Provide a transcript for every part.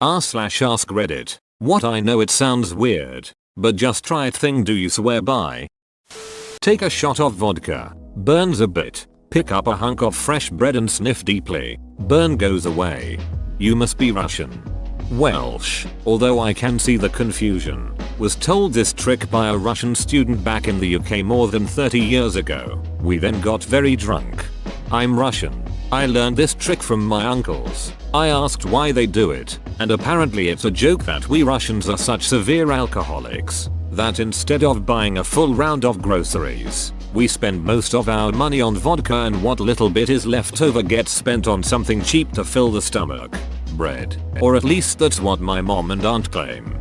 r/ask Reddit. What I know it sounds weird, but just try it thing do you swear by? Take a shot of vodka. Burns a bit. Pick up a hunk of fresh bread and sniff deeply. Burn goes away. You must be Russian. Welsh, although I can see the confusion. Was told this trick by a Russian student back in the UK more than 30 years ago. We then got very drunk. I'm Russian. I learned this trick from my uncles. I asked why they do it, and apparently it's a joke that we Russians are such severe alcoholics that instead of buying a full round of groceries, we spend most of our money on vodka, and what little bit is left over gets spent on something cheap to fill the stomach. Bread. Or at least that's what my mom and aunt claim.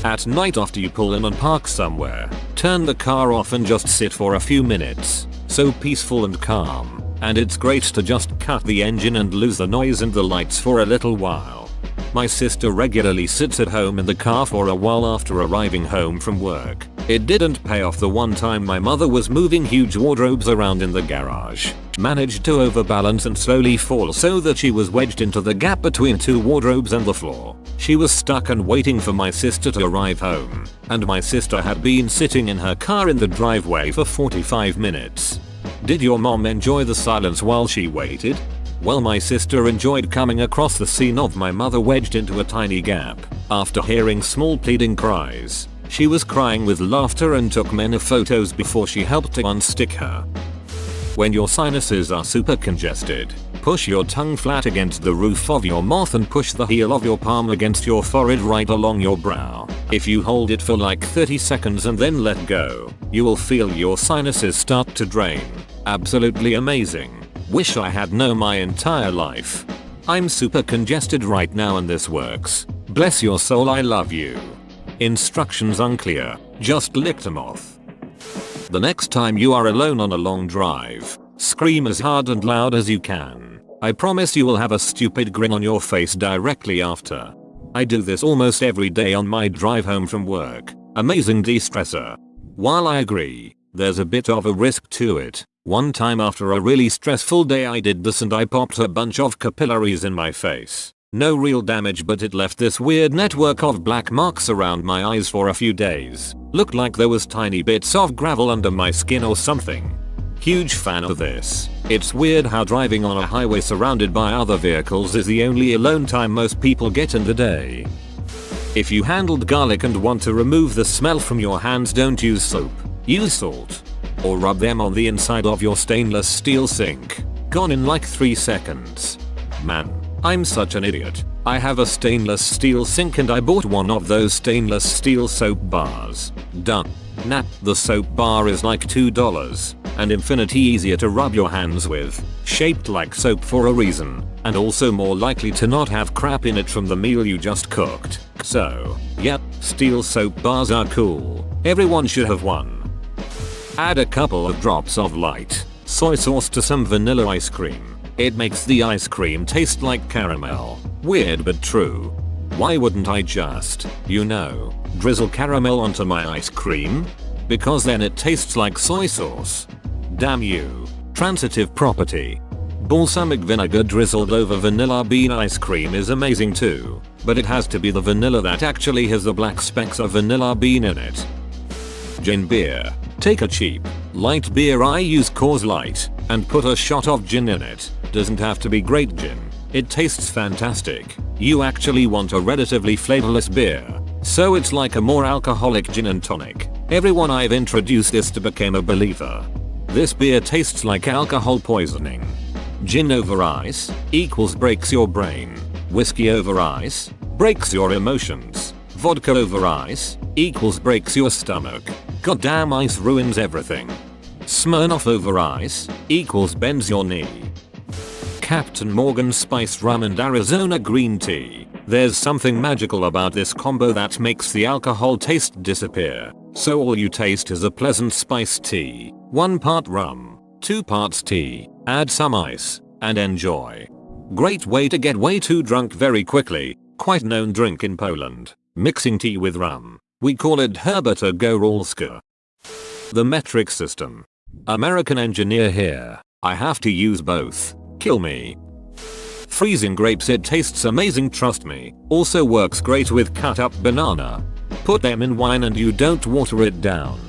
At night after you pull in and park somewhere, turn the car off and just sit for a few minutes. So peaceful and calm. And it's great to just cut the engine and lose the noise and the lights for a little while. My sister regularly sits at home in the car for a while after arriving home from work. It didn't pay off the one time my mother was moving huge wardrobes around in the garage. Managed to overbalance and slowly fall so that she was wedged into the gap between two wardrobes and the floor. She was stuck and waiting for my sister to arrive home, and my sister had been sitting in her car in the driveway for 45 minutes. Did your mom enjoy the silence while she waited? Well, my sister enjoyed coming across the scene of my mother wedged into a tiny gap. After hearing small pleading cries, she was crying with laughter and took many photos before she helped to unstick her. When your sinuses are super congested, push your tongue flat against the roof of your mouth and push the heel of your palm against your forehead right along your brow. If you hold it for like 30 seconds and then let go, you will feel your sinuses start to drain. Absolutely amazing. Wish I had known my entire life. I'm super congested right now and this works. Bless your soul, I love you. Instructions unclear, just lick them off. The next time you are alone on a long drive, scream as hard and loud as you can. I promise you will have a stupid grin on your face directly after. I do this almost every day on my drive home from work. Amazing de-stressor. While I agree, there's a bit of a risk to it. One time after a really stressful day I did this and I popped a bunch of capillaries in my face. No real damage, but it left this weird network of black marks around my eyes for a few days. Looked like there was tiny bits of gravel under my skin or something. Huge fan of this. It's weird how driving on a highway surrounded by other vehicles is the only alone time most people get in the day. If you handled garlic and want to remove the smell from your hands, don't use soap. Use salt. Or rub them on the inside of your stainless steel sink. Gone in like 3 seconds. Man, I'm such an idiot. I have a stainless steel sink and I bought one of those stainless steel soap bars. Done. Nah, the soap bar is like $2 and infinity easier to rub your hands with. Shaped like soap for a reason, and also more likely to not have crap in it from the meal you just cooked. So, yep, steel soap bars are cool. Everyone should have one. Add a couple of drops of light soy sauce to some vanilla ice cream. It makes the ice cream taste like caramel. Weird but true. Why wouldn't I just, drizzle caramel onto my ice cream? Because then it tastes like soy sauce. Damn you. Transitive property. Balsamic vinegar drizzled over vanilla bean ice cream is amazing too, but it has to be the vanilla that actually has the black specks of vanilla bean in it. Gin beer. Take a cheap, light beer, I use Coors Light, and put a shot of gin in it. Doesn't have to be great gin. It tastes fantastic. You actually want a relatively flavorless beer. So it's like a more alcoholic gin and tonic. Everyone I've introduced this to became a believer. This beer tastes like alcohol poisoning. Gin over ice equals breaks your brain. Whiskey over ice breaks your emotions. Vodka over ice equals breaks your stomach. Goddamn, ice ruins everything. Smirnoff over ice equals bends your knee. Captain Morgan spiced rum and Arizona green tea. There's something magical about this combo that makes the alcohol taste disappear. So all you taste is a pleasant spiced tea. 1 part rum, 2 parts tea, add some ice, and enjoy. Great way to get way too drunk very quickly. Quite known drink in Poland. Mixing tea with rum. We call it Herbata Góralska. The metric system. American engineer here. I have to use both. Kill me. Freezing grapes, it tastes amazing, trust me. Also works great with cut up banana. Put them in wine and you don't water it down.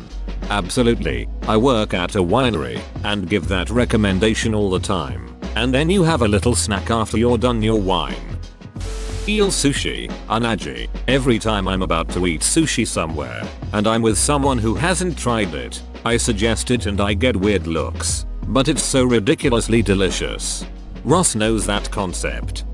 Absolutely, I work at a winery and give that recommendation all the time. And then you have a little snack after you're done your wine. Eel sushi, unagi. Every time I'm about to eat sushi somewhere and I'm with someone who hasn't tried it, I suggest it and I get weird looks. But it's so ridiculously delicious. Ross knows that concept.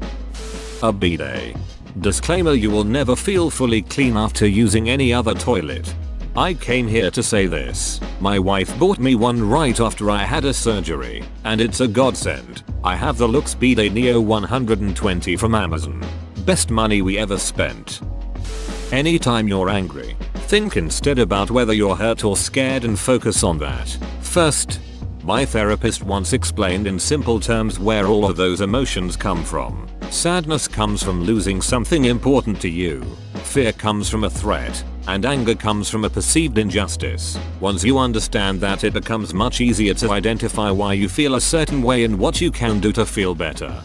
A bidet. Disclaimer: you will never feel fully clean after using any other toilet. I came here to say this. My wife bought me one right after I had a surgery, and it's a godsend. I have the Lux Bidet Neo 120 from Amazon. Best money we ever spent. Anytime you're angry, think instead about whether you're hurt or scared and focus on that. First, my therapist once explained in simple terms where all of those emotions come from. Sadness comes from losing something important to you. Fear comes from a threat. And anger comes from a perceived injustice. Once you understand that, it becomes much easier to identify why you feel a certain way and what you can do to feel better.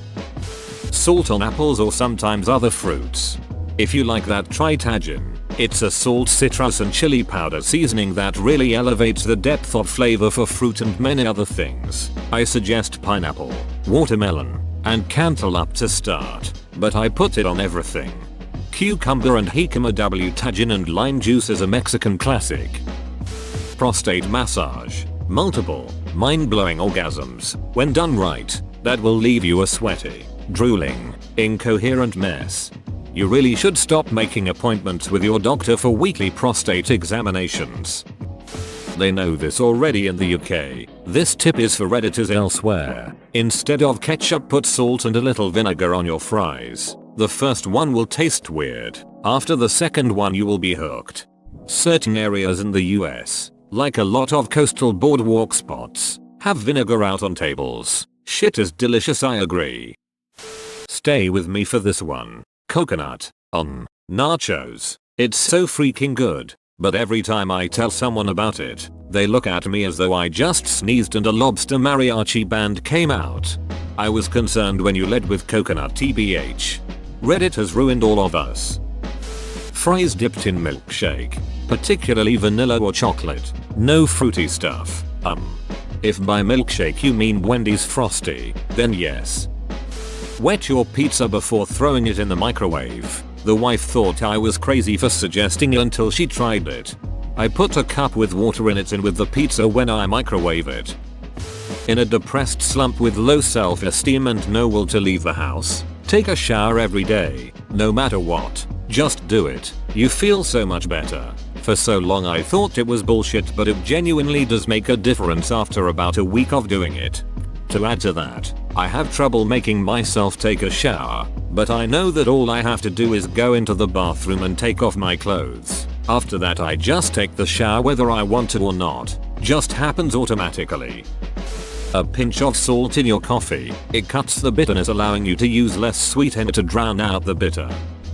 Salt on apples or sometimes other fruits. If you like that, try Tajin. It's a salt, citrus and chili powder seasoning that really elevates the depth of flavor for fruit and many other things. I suggest pineapple, watermelon, and cantaloupe to start, but I put it on everything. Cucumber and jicama w. Tajin and lime juice is a Mexican classic. Prostate massage. Multiple, mind-blowing orgasms, when done right, that will leave you a sweaty, drooling, incoherent mess. You really should stop making appointments with your doctor for weekly prostate examinations. They know this already in the UK. This tip is for Redditors elsewhere. Instead of ketchup, put salt and a little vinegar on your fries. The first one will taste weird. After the second one you will be hooked. Certain areas in the US, like a lot of coastal boardwalk spots, have vinegar out on tables. Shit is delicious, I agree. Stay with me for this one. Coconut on nachos. It's so freaking good, but every time I tell someone about it, they look at me as though I just sneezed and a lobster mariachi band came out. I was concerned when you led with coconut, tbh. Reddit has ruined all of us. Fries dipped in milkshake, particularly vanilla or chocolate. No fruity stuff. If by milkshake you mean Wendy's Frosty, then yes. Wet your pizza before throwing it in the microwave. The wife thought I was crazy for suggesting it until she tried it. I put a cup with water in it and with the pizza when I microwave it. In a depressed slump with low self-esteem and no will to leave the house, take a shower every day, no matter what. Just do it. You feel so much better. For so long I thought it was bullshit, but it genuinely does make a difference after about a week of doing it. To add to that, I have trouble making myself take a shower, but I know that all I have to do is go into the bathroom and take off my clothes. After that I just take the shower whether I want to or not. Just happens automatically. A pinch of salt in your coffee. It cuts the bitterness, allowing you to use less sweetener to drown out the bitter.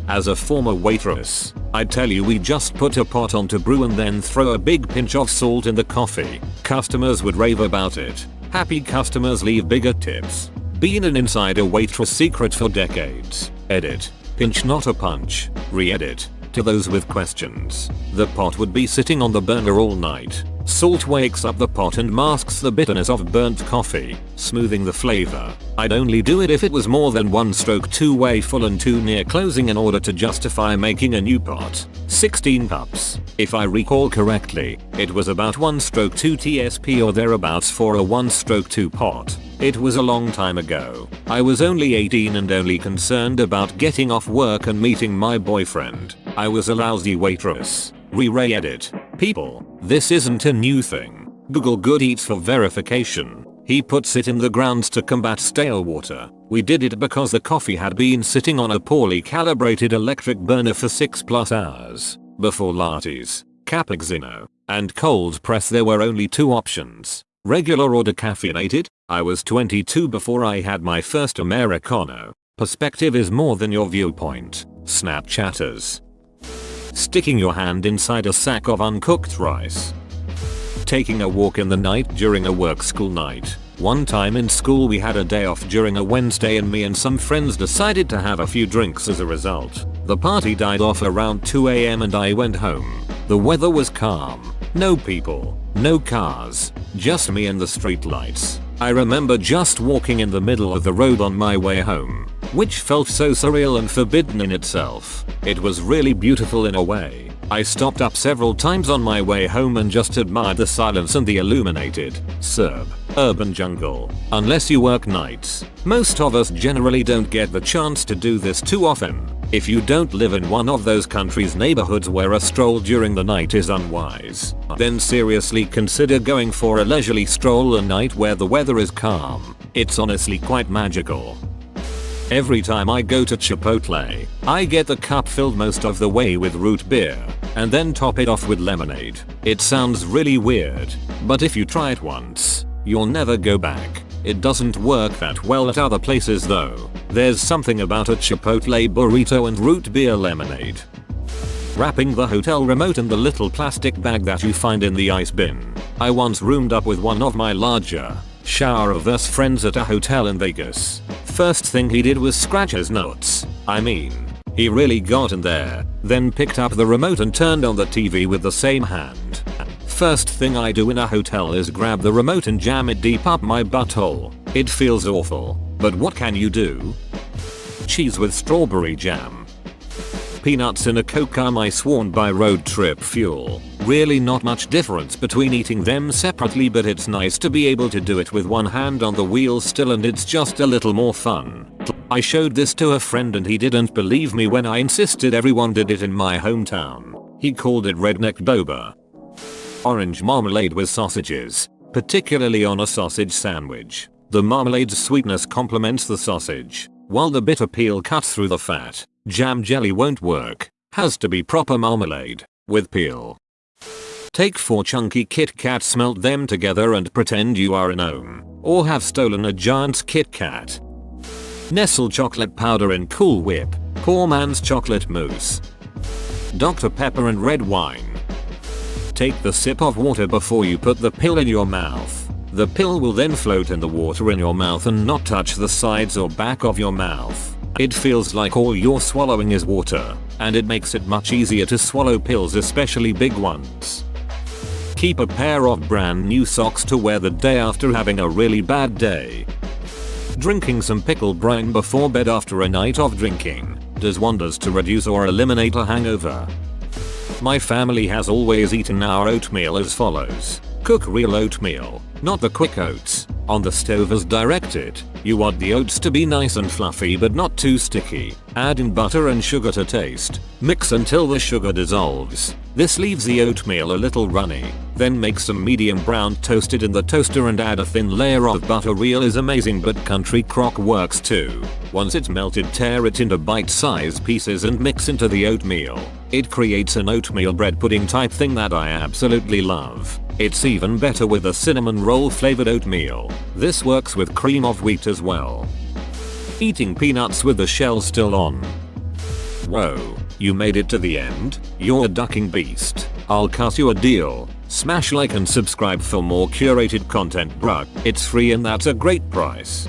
As a former waitress, I tell you, we just put a pot on to brew and then throw a big pinch of salt in the coffee. Customers would rave about it. Happy customers leave bigger tips. Been an insider waitress secret for decades. Edit. Pinch, not a punch. Re-edit. To those with questions. The pot would be sitting on the burner all night. Salt wakes up the pot and masks the bitterness of burnt coffee, smoothing the flavor. I'd only do it if it was more than one stroke too way full and too near closing in order to justify making a new pot. 16 cups. If I recall correctly, it was about 1 stroke 2 TSP or thereabouts for a 1 stroke 2 pot. It was a long time ago. I was only 18 and only concerned about getting off work and meeting my boyfriend. I was a lousy waitress. Re-edit. People, this isn't a new thing. Google Good Eats for verification. He puts it in the grounds to combat stale water. We did it because the coffee had been sitting on a poorly calibrated electric burner for 6+ hours. Before lattes, cappuccino, and cold press there were only 2 options. Regular or decaffeinated. I was 22 before I had my first Americano. Perspective is more than your viewpoint. Snapchatters. Sticking your hand inside a sack of uncooked rice. Taking a walk in the night during a work school night. One time in school we had a day off during a Wednesday and me and some friends decided to have a few drinks as a result. The party died off around 2 AM and I went home. The weather was calm. No people, no cars, just me and the street lights. I remember just walking in the middle of the road on my way home, which felt so surreal and forbidden in itself. It was really beautiful in a way. I stopped up several times on my way home and just admired the silence and the illuminated, urban jungle. Unless you work nights, most of us generally don't get the chance to do this too often. If you don't live in one of those countries' neighborhoods where a stroll during the night is unwise, then seriously consider going for a leisurely stroll a night where the weather is calm. It's honestly quite magical. Every time I go to Chipotle, I get the cup filled most of the way with root beer, and then top it off with lemonade. It sounds really weird, but if you try it once, you'll never go back. It doesn't work that well at other places though. There's something about a Chipotle burrito and root beer lemonade. Wrapping the hotel remote in the little plastic bag that you find in the ice bin. I once roomed up with one of my larger, shower-averse friends at a hotel in Vegas. First thing he did was scratch his nuts. I mean, he really got in there, then picked up the remote and turned on the TV with the same hand. First thing I do in a hotel is grab the remote and jam it deep up my butthole. It feels awful, but what can you do? Cheese with strawberry jam. Peanuts in a Coke are my sworn by road trip fuel. Really not much difference between eating them separately, but it's nice to be able to do it with one hand on the wheel still, and it's just a little more fun. I showed this to a friend and he didn't believe me when I insisted everyone did it in my hometown. He called it redneck boba. Orange marmalade with sausages, particularly on a sausage sandwich. The marmalade's sweetness complements the sausage, while the bitter peel cuts through the fat. Jam jelly won't work. Has to be proper marmalade, with peel. Take 4 chunky Kit Kats, smelt them together and pretend you are a gnome, or have stolen a giant's Kit Kat. Nestle chocolate powder in Cool Whip. Poor man's chocolate mousse. Dr. Pepper and red wine. Take the sip of water before you put the pill in your mouth. The pill will then float in the water in your mouth and not touch the sides or back of your mouth. It feels like all you're swallowing is water, and it makes it much easier to swallow pills, especially big ones. Keep a pair of brand new socks to wear the day after having a really bad day. Drinking some pickled brine before bed after a night of drinking does wonders to reduce or eliminate a hangover. My family has always eaten our oatmeal as follows. Cook real oatmeal, not the quick oats, on the stove as directed. You want the oats to be nice and fluffy but not too sticky. Add in butter and sugar to taste. Mix until the sugar dissolves. This leaves the oatmeal a little runny. Then make some medium brown toasted in the toaster and add a thin layer of butter. Real is amazing, but country crock works too. Once it's melted, tear it into bite-sized pieces and mix into the oatmeal. It creates an oatmeal bread pudding type thing that I absolutely love. It's even better with a cinnamon roll flavored oatmeal. This works with cream of wheat as well. Eating peanuts with the shell still on. Whoa, you made it to the end? You're a ducking beast. I'll cut you a deal. Smash like and subscribe for more curated content, bruh. It's free and that's a great price.